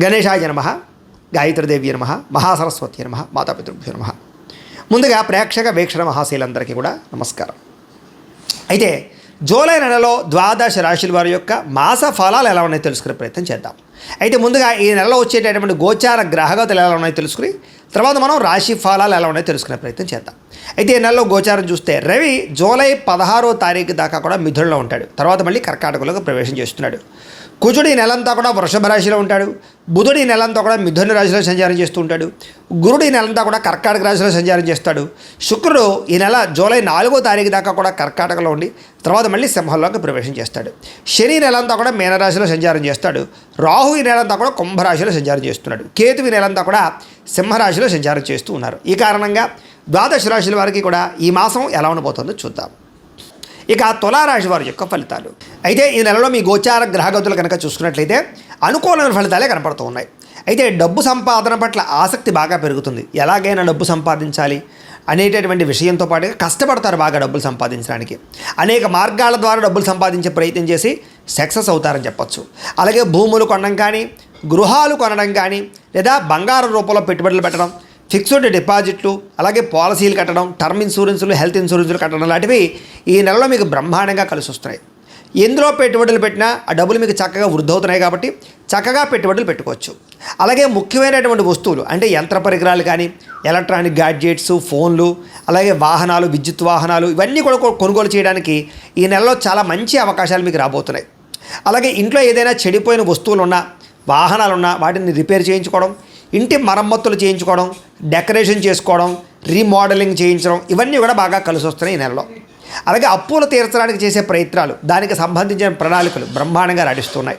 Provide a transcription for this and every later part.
గణేశాయ నమః, గాయత్రీదేవి నమః, మహాసరస్వతి నమః, మాతాపితృభ్యో నమః. ముందుగా ప్రేక్షక వీక్షణ మహాశీలందరికీ కూడా నమస్కారం. అయితే జూలై నెలలో ద్వాదశ రాశుల వారి యొక్క మాస ఫలాలు ఎలా ఉన్నాయో తెలుసుకునే ప్రయత్నం చేద్దాం. అయితే ముందుగా ఈ నెలలో వచ్చేటటువంటి గోచార గ్రహగతులు ఎలా ఉన్నాయో తెలుసుకుని తర్వాత మనం రాశి ఫలాలు ఎలా ఉన్నాయో తెలుసుకునే ప్రయత్నం చేద్దాం. అయితే ఈ నెలలో గోచారం చూస్తే రవి జూలై 16వ తారీఖు దాకా కూడా మిథునంలో ఉంటాడు. తర్వాత మళ్ళీ కర్కాటకంలోకి ప్రవేశం చేస్తున్నాడు. కుజుడు ఈ నెలంతా కూడా వృషభ రాశిలో ఉంటాడు. బుధుడు ఈ నెలంతా కూడా మిథున రాశిలో సంచారం చేస్తూ ఉంటాడు. గురుడు ఈ నెలంతా కూడా కర్కాటక రాశిలో సంచారం చేస్తాడు. శుక్రుడు ఈ నెల జూలై 4వ తారీఖు దాకా కూడా కర్కాటకలో ఉండి తర్వాత మళ్ళీ సింహంలోకి ప్రవేశం చేస్తాడు. శని ఈ నెలంతా కూడా మీనరాశిలో సంచారం చేస్తాడు. రాహు ఈ నెలంతా కూడా కుంభరాశిలో సంచారం చేస్తున్నాడు. కేతు ఈ నెలంతా కూడా సింహరాశిలో సంచారం చేస్తూ ఉన్నారు. ఈ కారణంగా ద్వాదశ రాశుల వారికి కూడా ఈ మాసం ఎలా ఉండబోతుందో చూద్దాం. ఇక తులారాశి వారి యొక్క ఫలితాలు. అయితే ఈ నెలలో మీ గోచార గ్రహగతులు కనుక చూసుకున్నట్లయితే అనుకూలమైన ఫలితాలే కనపడుతూ ఉన్నాయి. అయితే డబ్బు సంపాదన పట్ల ఆసక్తి బాగా పెరుగుతుంది. ఎలాగైనా డబ్బు సంపాదించాలి అనేటటువంటి విషయంతో పాటుగా కష్టపడతారు బాగా డబ్బులు సంపాదించడానికి. అనేక మార్గాల ద్వారా డబ్బులు సంపాదించే ప్రయత్నం చేసి సక్సెస్ అవుతారని చెప్పొచ్చు. అలాగే భూములు కొనడం కానీ, గృహాలు కొనడం కానీ, లేదా బంగారం రూపంలో పెట్టుబడులు పెట్టడం, ఫిక్స్డ్ డిపాజిట్లు, అలాగే పాలసీలు కట్టడం, టర్మ్ ఇన్సూరెన్సులు, హెల్త్ ఇన్సూరెన్సులు కట్టడం లాంటివి ఈ నెలలో మీకు బ్రహ్మాండంగా కలిసి వస్తున్నాయి. ఎందులో పెట్టుబడులు పెట్టినా ఆ డబ్బులు మీకు చక్కగా వృద్ధి అవుతున్నాయి కాబట్టి చక్కగా పెట్టుబడులు పెట్టుకోవచ్చు. అలాగే ముఖ్యమైనటువంటి వస్తువులు అంటే యంత్ర పరికరాలు కానీ, ఎలక్ట్రానిక్ గ్యాడ్జెట్స్, ఫోన్లు, అలాగే వాహనాలు, విద్యుత్ వాహనాలు ఇవన్నీ కూడా కొనుగోలు చేయడానికి ఈ నెలలో చాలా మంచి అవకాశాలు మీకు రాబోతున్నాయి. అలాగే ఇంట్లో ఏదైనా చెడిపోయిన వస్తువులు ఉన్నా, వాహనాలు ఉన్నా వాటిని రిపేర్ చేయించుకోవడం, ఇంటి మరమ్మతులు చేయించుకోవడం, డెకరేషన్ చేసుకోవడం, రీమోడలింగ్ చేయించడం ఇవన్నీ కూడా బాగా కలిసి వస్తున్నాయి ఈ నెలలో. అలాగే అప్పులు తీర్చడానికి చేసే ప్రయత్నాలు, దానికి సంబంధించిన ప్రణాళికలు బ్రహ్మాండంగా నడుస్తున్నాయి.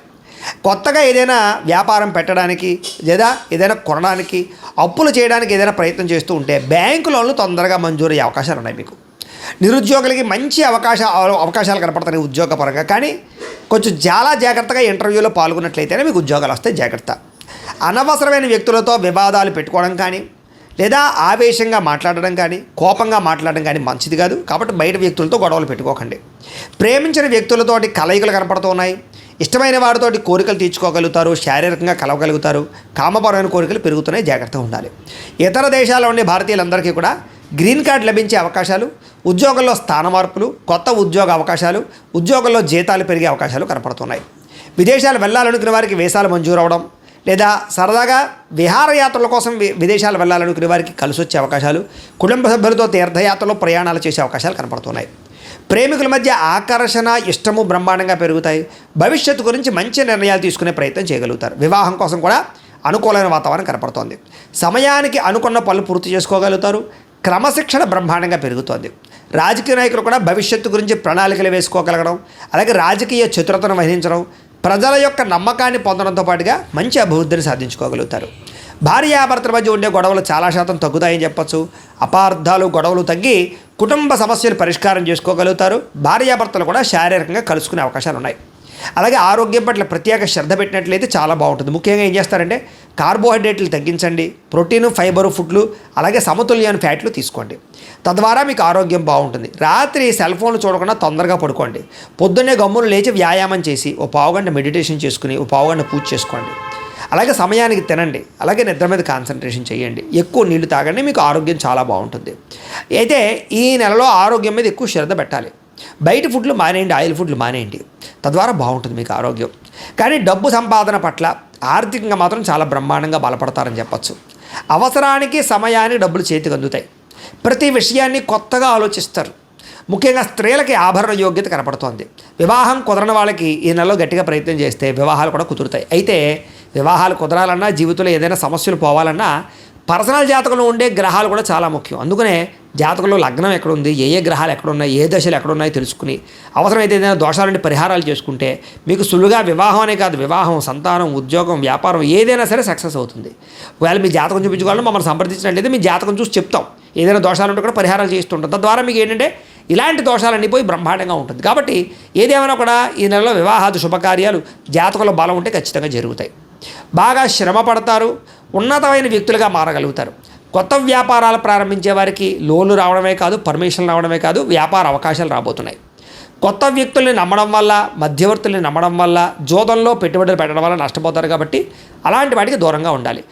కొత్తగా ఏదైనా వ్యాపారం పెట్టడానికి లేదా ఏదైనా కొనడానికి, అప్పులు చేయడానికి ఏదైనా ప్రయత్నం చేస్తూ ఉంటే బ్యాంకు లోన్లు తొందరగా మంజూరు అయ్యే అవకాశాలు ఉన్నాయి మీకు. నిరుద్యోగులకి మంచి అవకాశాలు కనపడతాయి ఉద్యోగపరంగా. కానీ కొంచెం చాలా జాగ్రత్తగా ఇంటర్వ్యూలో పాల్గొన్నట్లయితేనే మీకు ఉద్యోగాలు వస్తాయి. జాగ్రత్త. అనవసరమైన వ్యక్తులతో వివాదాలు పెట్టుకోవడం కానీ, లేదా ఆవేశంగా మాట్లాడడం కానీ, కోపంగా మాట్లాడడం కానీ మంచిది కాదు. కాబట్టి బయట వ్యక్తులతో గొడవలు పెట్టుకోకండి. ప్రేమించిన వ్యక్తులతోటి కలయికలు కనపడుతూ ఉన్నాయి. ఇష్టమైన వారితోటి కోరికలు తీర్చుకోగలుగుతారు, శారీరకంగా కలవగలుగుతారు, కామపరమైన కోరికలు పెరుగుతున్నాయి. జాగ్రత్తగా ఉండాలి. ఇతర దేశాల్లో ఉండే భారతీయులందరికీ కూడా గ్రీన్ కార్డు లభించే అవకాశాలు, ఉద్యోగంలో స్థాన మార్పులు, కొత్త ఉద్యోగ అవకాశాలు, ఉద్యోగంలో జీతాలు పెరిగే అవకాశాలు కనపడుతున్నాయి. విదేశాలు వెళ్ళాలనుకునే వారికి వీసాలు మంజూరు అవడం, లేదా సరదాగా విహారయాత్రల కోసం విదేశాలు వెళ్ళాలనుకునే వారికి కలిసి వచ్చే అవకాశాలు, కుటుంబ సభ్యులతో తీర్థయాత్రలో ప్రయాణాలు చేసే అవకాశాలు కనపడుతున్నాయి. ప్రేమికుల మధ్య ఆకర్షణ, ఇష్టము బ్రహ్మాండంగా పెరుగుతాయి. భవిష్యత్తు గురించి మంచి నిర్ణయాలు తీసుకునే ప్రయత్నం చేయగలుగుతారు. వివాహం కోసం కూడా అనుకూలమైన వాతావరణం కనపడుతోంది. సమయానికి అనుకున్న పనులు పూర్తి చేసుకోగలుగుతారు. క్రమశిక్షణ బ్రహ్మాండంగా పెరుగుతోంది. రాజకీయ నాయకులు కూడా భవిష్యత్తు గురించి ప్రణాళికలు వేసుకోగలగడం, అలాగే రాజకీయ చతురతను వహించడం, ప్రజల యొక్క నమ్మకాన్ని పొందడంతో పాటుగా మంచి అభివృద్ధిని సాధించుకోగలుగుతారు. భార్యాభర్తల మధ్య ఉండే గొడవలు చాలా శాతం తగ్గుతాయని చెప్పచ్చు. అపార్థాలు, గొడవలు తగ్గి కుటుంబ సమస్యలు పరిష్కారం చేసుకోగలుగుతారు. భార్యాభర్తలు కూడా శారీరకంగా కలుసుకునే అవకాశాలు ఉన్నాయి. అలాగే ఆరోగ్యం పట్ల ప్రత్యేక శ్రద్ధ పెట్టినట్లయితే చాలా బాగుంటుంది. ముఖ్యంగా ఏం చేస్తారంటే కార్బోహైడ్రేట్లు తగ్గించండి, ప్రోటీన్, ఫైబరు ఫుడ్లు, అలాగే సమతుల్యమైన ఫ్యాట్లు తీసుకోండి. తద్వారా మీకు ఆరోగ్యం బాగుంటుంది. రాత్రి సెల్ ఫోన్లు చూడకుండా తొందరగా పడుకోండి. పొద్దున్నే గమ్ములు లేచి వ్యాయామం చేసి ఓ పావుగంట మెడిటేషన్ చేసుకుని ఓ పావుగంట పూజ చేసుకోండి. అలాగే సమయానికి తినండి. అలాగే నిద్ర మీద కాన్సన్ట్రేషన్ చేయండి. ఎక్కువ నీళ్లు తాగండి. మీకు ఆరోగ్యం చాలా బాగుంటుంది. అయితే ఈ నెలలో ఆరోగ్యం మీద ఎక్కువ శ్రద్ధ పెట్టాలి. బయట ఫుడ్లు మానేయండి, ఆయిల్ ఫుడ్లు మానేయండి. తద్వారా బాగుంటుంది మీకు ఆరోగ్యం. కానీ డబ్బు సంపాదన పట్ల ఆర్థికంగా మాత్రం చాలా బ్రహ్మాండంగా బలపడతారని చెప్పచ్చు. అవసరానికి, సమయానికి డబ్బులు చేతికి అందుతాయి. ప్రతి విషయాన్ని కొత్తగా ఆలోచిస్తారు. ముఖ్యంగా స్త్రీలకి ఆభరణ యోగ్యత కనపడుతోంది. వివాహం కుదరని వాళ్ళకి ఈ నెలలో గట్టిగా ప్రయత్నం చేస్తే వివాహాలు కూడా కుదురుతాయి. అయితే వివాహాలు కుదరాలన్నా, జీవితంలో ఏదైనా సమస్యలు పోవాలన్నా పర్సనల్ జాతకంలో ఉండే గ్రహాలు కూడా చాలా ముఖ్యం. అందుకనే జాతకంలో లగ్నం ఎక్కడుంది, ఏ ఏ గ్రహాలు ఎక్కడున్నాయి, ఏ దశలు ఎక్కడున్నాయో తెలుసుకుని అవసరమైతే ఏదైనా దోషాలంటే పరిహారాలు చేసుకుంటే మీకు సులువుగా వివాహం అనే కాదు, వివాహం, సంతానం, ఉద్యోగం, వ్యాపారం ఏదైనా సరే సక్సెస్ అవుతుంది. ఒకవేళ మీ జాతకం చూపించుకోవాలని మమ్మల్ని సంప్రదించినట్లయితే మీ జాతకం చూసి చెప్తాం. ఏదైనా దోషాలు ఉంటే కూడా పరిహారాలు చేస్తుంటాం. తద్వారా మీకు ఏంటంటే ఇలాంటి దోషాలన్నీ పోయి బ్రహ్మాండంగా ఉంటుంది. కాబట్టి ఏదేమైనా కూడా ఈ నెలలో వివాహాది శుభకార్యాలు జాతకంలో బలం ఉంటే ఖచ్చితంగా జరుగుతాయి. బాగా శ్రమ పడతారు. ఉన్నతమైన వ్యక్తులుగా మారగలుగుతారు. కొత్త వ్యాపారాలు ప్రారంభించే వారికి లోన్లు రావడమే కాదు, పర్మిషన్లు రావడమే కాదు, వ్యాపార అవకాశాలు రాబోతున్నాయి. కొత్త వ్యక్తుల్ని నమ్మడం వల్ల, మధ్యవర్తుల్ని నమ్మడం వల్ల, జోదంలో పెట్టుబడులు పెట్టడం వల్ల నష్టపోతారు. కాబట్టి అలాంటి వాటికి దూరంగా ఉండాలి.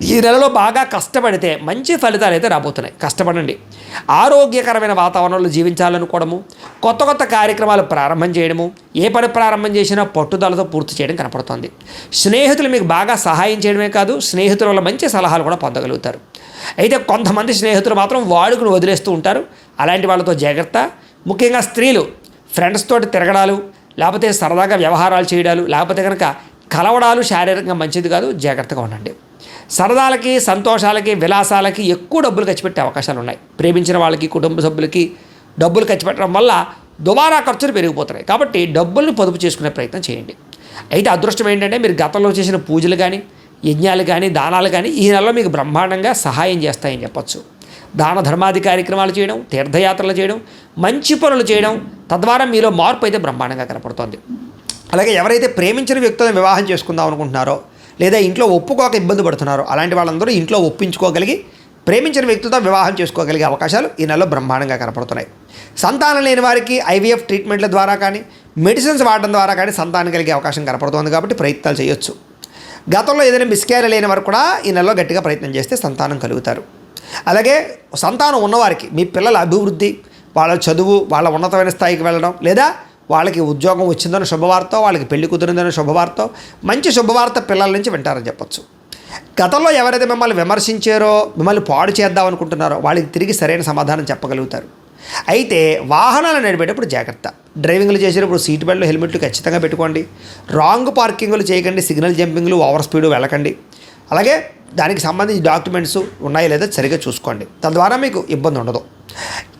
ఈ నెలలో బాగా కష్టపడితే మంచి ఫలితాలు అయితే రాబోతున్నాయి. కష్టపడండి. ఆరోగ్యకరమైన వాతావరణంలో జీవించాలనుకోవడము, కొత్త కొత్త కార్యక్రమాలు ప్రారంభం చేయడము, ఏ పని ప్రారంభం చేసినా పట్టుదలతో పూర్తి చేయడం కనపడుతుంది. స్నేహితులు మీకు బాగా సహాయం చేయడమే కాదు, స్నేహితుల వల్ల మంచి సలహాలు కూడా పొందగలుగుతారు. అయితే కొంతమంది స్నేహితులు మాత్రం వాడుకుని వదిలేస్తూ ఉంటారు. అలాంటి వాళ్ళతో జాగ్రత్త. ముఖ్యంగా స్త్రీలు ఫ్రెండ్స్ తోటి తిరగడాలు, లేకపోతే సరదాగా వ్యవహారాలు చేయడాలు, లేకపోతే కనుక కలవడాలు శారీరకంగా మంచిది కాదు. జాగ్రత్తగా ఉండండి. సరదాలకి, సంతోషాలకి, విలాసాలకి ఎక్కువ డబ్బులు ఖర్చు పెట్టే అవకాశాలు ఉన్నాయి. ప్రేమించిన వాళ్ళకి, కుటుంబ సభ్యులకి డబ్బులు ఖర్చు పెట్టడం వల్ల దుబారా ఖర్చులు పెరిగిపోతున్నాయి. కాబట్టి డబ్బుల్ని పొదుపు చేసుకునే ప్రయత్నం చేయండి. అయితే అదృష్టం ఏంటంటే మీరు గతంలో చేసిన పూజలు కానీ, యజ్ఞాలు కానీ, దానాలు కానీ ఈ నెలలో మీకు బ్రహ్మాండంగా సహాయం చేస్తాయని చెప్పొచ్చు. దాన ధర్మాది కార్యక్రమాలు చేయడం, తీర్థయాత్రలు చేయడం, మంచి పనులు చేయడం, తద్వారా మీలో మార్పు అయితే బ్రహ్మాండంగా కనపడుతోంది. అలాగే ఎవరైతే ప్రేమించిన వ్యక్తులను వివాహం చేసుకుందాం అనుకుంటున్నారో, లేదా ఇంట్లో ఒప్పుకోక ఇబ్బంది పడుతున్నారో, అలాంటి వాళ్ళందరూ ఇంట్లో ఒప్పించుకోగలిగి ప్రేమించిన వ్యక్తితో వివాహం చేసుకోగలిగే అవకాశాలు ఈ నెలలో బ్రహ్మాండంగా కనపడుతున్నాయి. సంతానం లేని వారికి ఐవీఎఫ్ ట్రీట్మెంట్ల ద్వారా కానీ, మెడిసిన్స్ వాడడం ద్వారా కానీ సంతానం కలిగే అవకాశం కనపడుతోంది. కాబట్టి ప్రయత్నాలు చేయొచ్చు. గతంలో ఏదైనా మిస్క్యారేజ్ లేని వారు కూడా ఈ నెలలో గట్టిగా ప్రయత్నం చేస్తే సంతానం కలుగుతారు. అలాగే సంతానం ఉన్నవారికి మీ పిల్లల అభివృద్ధి, వాళ్ళ చదువు, వాళ్ళ ఉన్నతమైన స్థాయికి వెళ్ళడం, లేదా వాళ్ళకి ఉద్యోగం వచ్చిందని శుభవార్త, వాళ్ళకి పెళ్లి కుదిరిందని శుభవార్త, మంచి శుభవార్త పిల్లల నుంచి వింటారని చెప్పొచ్చు. గతంలో ఎవరైతే మిమ్మల్ని విమర్శించారో, మిమ్మల్ని పాడు చేద్దాం అనుకుంటున్నారో వాళ్ళకి తిరిగి సరైన సమాధానం చెప్పగలుగుతారు. అయితే వాహనాలు నడిపేటప్పుడు జాగ్రత్త. డ్రైవింగ్లు చేసేటప్పుడు సీట్ బెల్ట్లు, హెల్మెట్లు ఖచ్చితంగా పెట్టుకోండి. రాంగ్ పార్కింగ్లు చేయకండి. సిగ్నల్ జంపింగ్లు, ఓవర్ స్పీడ్ వెళ్ళకండి. అలాగే దానికి సంబంధించి డాక్యుమెంట్స్ ఉన్నాయో లేదో సరిగ్గా చూసుకోండి. తద్వారా మీకు ఇబ్బంది ఉండదు.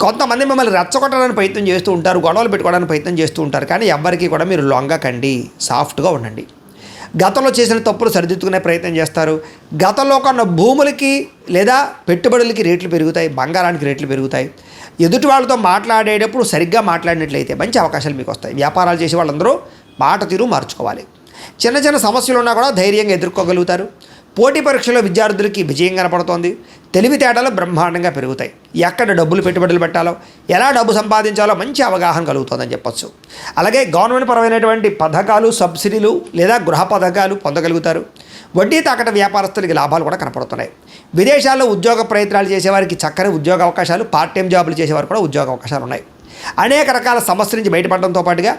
కొంతమంది మిమ్మల్ని రెచ్చగొట్టడానికి ప్రయత్నం చేస్తూ ఉంటారు, గొడవలు పెట్టుకోవడానికి ప్రయత్నం చేస్తూ ఉంటారు. కానీ ఎవ్వరికీ కూడా మీరు లొంగకండి, సాఫ్ట్గా ఉండండి. గతంలో చేసిన తప్పులు సరిదిద్దుకునే ప్రయత్నం చేస్తారు. గతంలో కొన్న భూములకి లేదా పెట్టుబడులకి రేట్లు పెరుగుతాయి, బంగారానికి రేట్లు పెరుగుతాయి. ఎదుటి వాళ్ళతో మాట్లాడేటప్పుడు సరిగ్గా మాట్లాడినట్లయితే మంచి అవకాశాలు మీకు వస్తాయి. వ్యాపారాలు చేసే వాళ్ళందరూ మాట తీరు మార్చుకోవాలి. చిన్న చిన్న సమస్యలు ఉన్నా కూడా ధైర్యంగా ఎదుర్కోగలుగుతారు. పోటీ పరీక్షలో విద్యార్థులకి విజయం కనపడుతోంది. తెలివితేటలు బ్రహ్మాండంగా పెరుగుతాయి. ఎక్కడ డబ్బులు పెట్టుబడులు పెట్టాలో, ఎలా డబ్బు సంపాదించాలో మంచి అవగాహన కలుగుతుందని చెప్పొచ్చు. అలాగే గవర్నమెంట్ పరమైనటువంటి పథకాలు, సబ్సిడీలు లేదా గృహ పథకాలు పొందగలుగుతారు. వడ్డీ తాకట వ్యాపారస్తులకి లాభాలు కూడా కనపడుతున్నాయి. విదేశాల్లో ఉద్యోగ ప్రయత్నాలు చేసేవారికి చక్కని ఉద్యోగ అవకాశాలు, పార్ట్ టైం జాబులు చేసేవారు కూడా ఉద్యోగ అవకాశాలు ఉన్నాయి. అనేక రకాల సమస్యల నుంచి బయటపడడంతో పాటుగా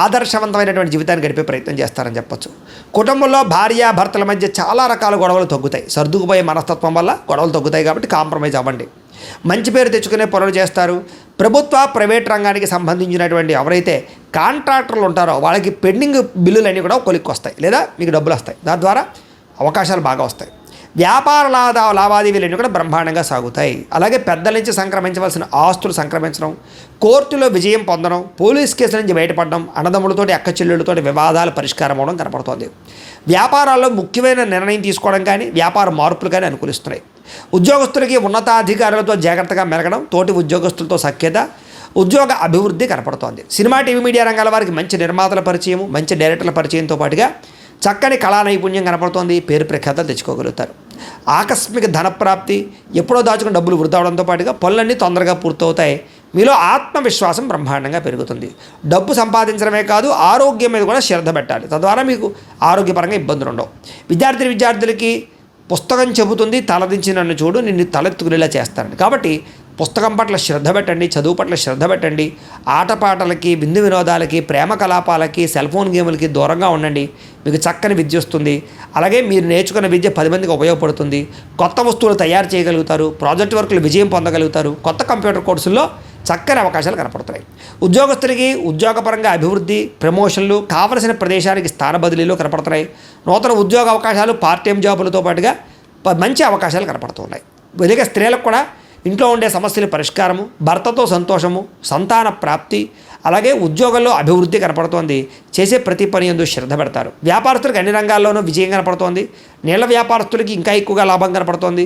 ఆదర్శవంతమైనటువంటి జీవితాన్ని గడిపే ప్రయత్నం చేస్తారని చెప్పొచ్చు. కుటుంబంలో భార్య భర్తల మధ్య చాలా రకాల గొడవలు తగ్గుతాయి. సర్దుకుపోయే మనస్తత్వం వల్ల గొడవలు తగ్గుతాయి. కాబట్టి కాంప్రమైజ్ అవ్వండి. మంచి పేరు తెచ్చుకునే పనులు చేస్తారు. ప్రభుత్వ, ప్రైవేట్ రంగానికి సంబంధించినటువంటి ఎవరైతే కాంట్రాక్టర్లు ఉంటారో వాళ్ళకి పెండింగ్ బిల్లులన్నీ కూడా కొలిక్కి వస్తాయి, లేదా మీకు డబ్బులు వస్తాయి. దాని ద్వారా అవకాశాలు బాగా వస్తాయి. వ్యాపార లావాదేవీలన్నీ కూడా బ్రహ్మాండంగా సాగుతాయి. అలాగే పెద్దల నుంచి సంక్రమించవలసిన ఆస్తులు సంక్రమించడం, కోర్టులో విజయం పొందడం, పోలీస్ కేసుల నుంచి బయటపడడం, అన్నదమ్ములతోటి అక్క చెల్లెళ్ళతోటి వివాదాలు పరిష్కారం అవడం కనపడుతోంది. వ్యాపారాల్లో ముఖ్యమైన నిర్ణయం తీసుకోవడం కానీ, వ్యాపార మార్పులు కానీ అనుకూలిస్తున్నాయి. ఉద్యోగస్తులకి ఉన్నతాధికారులతో జాగ్రత్తగా మెలగడం, తోటి ఉద్యోగస్తులతో సఖ్యత, ఉద్యోగ అభివృద్ధి కనపడుతోంది. సినిమా, టీవీ, మీడియా రంగాల వారికి మంచి నిర్మాతల పరిచయం, మంచి డైరెక్టర్ల పరిచయంతో పాటుగా చక్కని కళా నైపుణ్యం కనపడుతోంది. పేరు ప్రఖ్యాతలు తెచ్చుకోగలుగుతారు. ఆకస్మిక ధనప్రాప్తి, ఎప్పుడో దాచుకుని డబ్బులు వృధా అవడంతో పాటుగా పనులన్నీ తొందరగా పూర్తవుతాయి. మీలో ఆత్మవిశ్వాసం బ్రహ్మాండంగా పెరుగుతుంది. డబ్బు సంపాదించడమే కాదు, ఆరోగ్యం మీద కూడా శ్రద్ధ పెట్టాలి. తద్వారా మీకు ఆరోగ్యపరంగా ఇబ్బందులు ఉండవు. విద్యార్థులకి పుస్తకం చెబుతుంది, తలదించి నన్ను చూడు, నిన్ను తలెత్తుకునేలా చేస్తారని. కాబట్టి పుస్తకం పట్ల శ్రద్ధ పెట్టండి, చదువు పట్ల శ్రద్ధ పెట్టండి. ఆటపాటలకి, విందు వినోదాలకి, ప్రేమ కలాపాలకి, సెల్ ఫోన్ గేములకి దూరంగా ఉండండి. మీకు చక్కని విద్య వస్తుంది. అలాగే మీరు నేర్చుకున్న విద్య 10 మందికి ఉపయోగపడుతుంది. కొత్త వస్తువులు తయారు చేయగలుగుతారు. ప్రాజెక్ట్ వర్కులు విజయం పొందగలుగుతారు. కొత్త కంప్యూటర్ కోర్సుల్లో చక్కని అవకాశాలు కనపడుతున్నాయి. ఉద్యోగస్తులకి ఉద్యోగపరంగా అభివృద్ధి, ప్రమోషన్లు, కావలసిన ప్రదేశానికి స్థాన బదిలీలు కనపడుతున్నాయి. నూతన ఉద్యోగ అవకాశాలు, పార్ట్ టైం జాబులతో పాటుగా మంచి అవకాశాలు కనపడుతున్నాయి. అలాగే స్త్రీలకు కూడా ఇంట్లో ఉండే సమస్యల పరిష్కారము, భర్తతో సంతోషము, సంతాన ప్రాప్తి, అలాగే ఉద్యోగంలో అభివృద్ధి కనపడుతోంది. చేసే ప్రతి పని యందు శ్రద్ధ పెడతారు. వ్యాపారస్తులకు అన్ని రంగాల్లోనూ విజయం కనపడుతోంది. నీళ్ల వ్యాపారస్తులకి ఇంకా ఎక్కువగా లాభం కనపడుతోంది.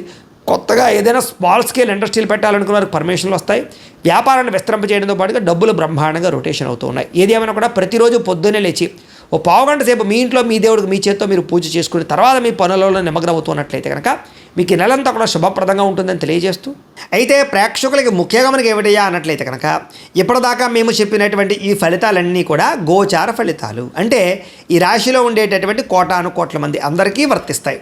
కొత్తగా ఏదైనా స్మాల్ స్కేల్ ఇండస్ట్రీలు పెట్టాలనుకున్న వారికి పర్మిషన్లు వస్తాయి. వ్యాపారాన్ని విస్తరింప చేయడంతో పాటుగా డబ్బులు బ్రహ్మాండంగా రొటేషన్ అవుతూ ఉన్నాయి. ఏది ఏమైనా కూడా ప్రతిరోజు పొద్దున్నే లేచి ఓ పావుగంట సేపు మీ ఇంట్లో మీ దేవుడికి మీ చేత్తో మీరు పూజ చేసుకుని తర్వాత మీ పనులలో నిమగ్నమవుతున్నట్లయితే కనుక మీకు ఈ నెలంతా కూడా శుభప్రదంగా ఉంటుందని తెలియజేస్తూ, అయితే ప్రేక్షకులకి ముఖ్యంగా మనకి ఏమిటయ్యా అన్నట్లయితే కనుక ఇప్పటిదాకా మేము చెప్పినటువంటి ఈ ఫలితాలన్నీ కూడా గోచార ఫలితాలు, అంటే ఈ రాశిలో ఉండేటటువంటి కోటాను కోట్ల మంది అందరికీ వర్తిస్తాయి.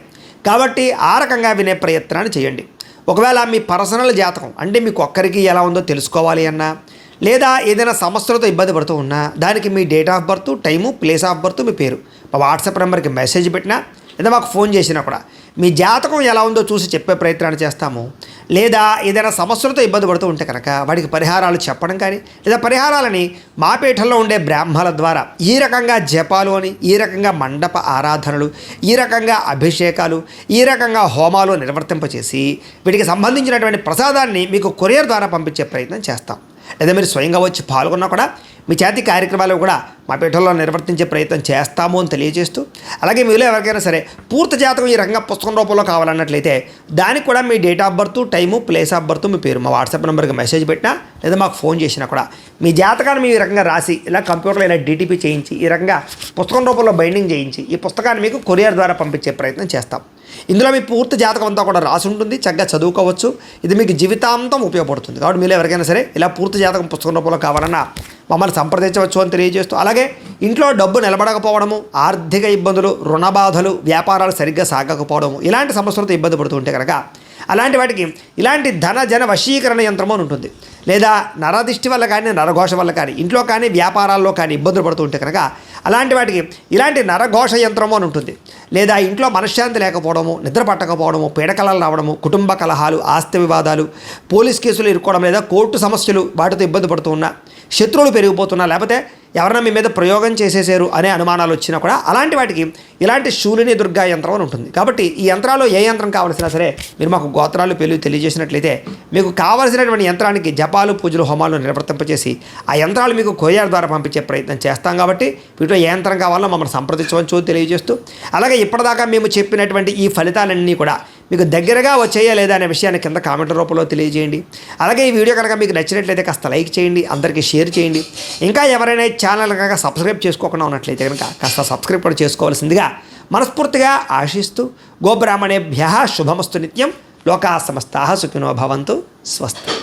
కాబట్టి ఆ రకంగా వినే ప్రయత్నాన్ని చేయండి. ఒకవేళ మీ పర్సనల్ జాతకం అంటే మీకు ఒక్కరికి ఎలా ఉందో తెలుసుకోవాలి అన్నా, లేదా ఏదైనా సమస్యలతో ఇబ్బంది పడుతూ ఉన్నా దానికి మీ date of birth, time, place of birth, మీ పేరు మా వాట్సాప్ నెంబర్కి మెసేజ్ పెట్టినా లేదా మాకు ఫోన్ చేసినా కూడా మీ జాతకం ఎలా ఉందో చూసి చెప్పే ప్రయత్నాన్ని చేస్తాము. లేదా ఏదైనా సమస్యలతో ఇబ్బంది పడుతూ ఉంటే కనుక వాడికి పరిహారాలు చెప్పడం కానీ, లేదా పరిహారాలని మా పీఠంలో ఉండే బ్రాహ్మణుల ద్వారా ఈ రకంగా జపాలు అని, ఈ రకంగా మండప ఆరాధనలు, ఈ రకంగా అభిషేకాలు, ఈ రకంగా హోమాలు నిర్వర్తింపచేసి వీటికి సంబంధించినటువంటి ప్రసాదాన్ని మీకు కొరియర్ ద్వారా పంపించే ప్రయత్నం చేస్తాం. లేదా మీరు స్వయంగా వచ్చి పాల్గొన్నా కూడా మీ చేతి కార్యక్రమాలు కూడా మా పీఠంలో నిర్వర్తించే ప్రయత్నం చేస్తాము అని తెలియజేస్తూ, అలాగే మీలో ఎవరికైనా సరే పూర్తి జాతకం ఈ రకంగా పుస్తకం రూపంలో కావాలన్నట్లయితే దానికి కూడా మీ date of birth, time, place of birth, మీ పేరు మా వాట్సాప్ నెంబర్కి మెసేజ్ పెట్టినా లేదా మాకు ఫోన్ చేసినా కూడా మీ జాతకాన్ని మీ రకంగా రాసి ఇలా కంప్యూటర్లో ఇలా డీటీపీ చేయించి ఈ రకంగా పుస్తకం రూపంలో బైండింగ్ చేయించి ఈ పుస్తకాన్ని మీకు కొరియర్ ద్వారా పంపించే ప్రయత్నం చేస్తాం. ఇందులో మీ పూర్తి జాతకం అంతా కూడా రాసి ఉంటుంది, చక్కగా చదువుకోవచ్చు. ఇది మీకు జీవితాంతం ఉపయోగపడుతుంది. కాబట్టి మీరు ఎవరికైనా సరే ఇలా పూర్తి జాతకం పుస్తకం రూపంలో కావాలన్నా మమ్మల్ని సంప్రదించవచ్చు అని తెలియజేస్తూ, అలాగే ఇంట్లో డబ్బు నిలబడకపోవడము, ఆర్థిక ఇబ్బందులు, రుణ బాధలు, వ్యాపారాలు సరిగ్గా సాగకపోవడము, ఇలాంటి సమస్యలతో ఇబ్బంది పడుతూ ఉంటే కనుక అలాంటి వాటికి ఇలాంటి ధన జన వశీకరణ యంత్రము అని ఉంటుంది. లేదా నరదిష్టి వల్ల కానీ, నరఘోష వల్ల కానీ, ఇంట్లో కానీ వ్యాపారాల్లో కానీ ఇబ్బందులు పడుతూ ఉంటే కనుక అలాంటి వాటికి ఇలాంటి నరఘోష యంత్రము అని ఉంటుంది. లేదా ఇంట్లో మనశ్శాంతి లేకపోవడము, నిద్ర పట్టకపోవడము, పీడకలలు రావడము, కుటుంబ కలహాలు, ఆస్తి వివాదాలు, పోలీస్ కేసులు ఇరుక్కోవడం, లేదా కోర్టు సమస్యలు వాటితో ఇబ్బంది పడుతూ ఉన్నా, శత్రువులు పెరిగిపోతున్నా, లేకపోతే ఎవరైనా మీ మీద ప్రయోగం చేసేసారు అనే అనుమానాలు వచ్చినా కూడా అలాంటి వాటికి ఇలాంటి శూలిని దుర్గా యంత్రం అని ఉంటుంది. కాబట్టి ఈ యంత్రాలు ఏ యంత్రం కావాల్సినా సరే మీరు మాకు గోత్రాలు పేర్లు తెలియజేసినట్లయితే మీకు కావాల్సినటువంటి యంత్రానికి జపాలు, పూజలు, హోమాలు నిర్వర్తింపచేసి ఆ యంత్రాలు మీకు కొరియర్ ద్వారా పంపించే ప్రయత్నం చేస్తాం. కాబట్టి వీటిలో ఏ యంత్రం కావాలో మమ్మల్ని సంప్రదించవచ్చు తెలియజేస్తూ, అలాగే ఇప్పటిదాకా మేము చెప్పినటువంటి ఈ ఫలితాలన్నీ కూడా మీకు దగ్గరగా వచ్చేయా లేదా అనే విషయాన్ని కింద కామెంట్ రూపంలో తెలియజేయండి. అలాగే ఈ వీడియో కనుక మీకు నచ్చినట్లయితే కాస్త లైక్ చేయండి, అందరికీ షేర్ చేయండి. ఇంకా ఎవరైనా ఛానల్ కనుక సబ్స్క్రైబ్ చేసుకోకుండా ఉన్నట్లయితే కనుక కాస్త సబ్స్క్రైబ్ కూడా చేసుకోవాల్సిందిగా మనస్ఫూర్తిగా ఆశిస్తూ, గోబ్రాహ్మణేభ్యః శుభమస్తు నిత్యం, లోకా సమస్తాః సుఖినో భవంతు, స్వస్తి.